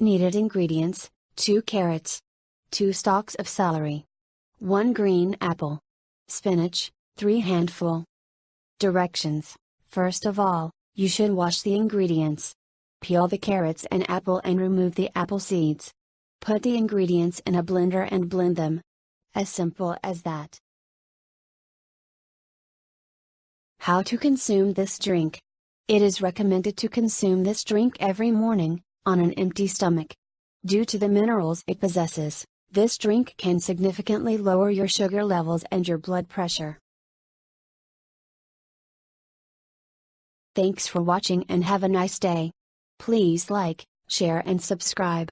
Needed ingredients: 2 carrots, 2 stalks of celery, 1 green apple, spinach, 3 handful. Directions: first of all, you should wash the ingredients. Peel the carrots and apple and remove the apple seeds. Put the ingredients in a blender and blend them. As simple as that. How to consume this drink. It is recommended to consume this drink every morning, on an empty stomach. Due to the minerals it possesses, this drink can significantly lower your sugar levels and your blood pressure. Thanks for watching and have a nice day. Please like, share and subscribe.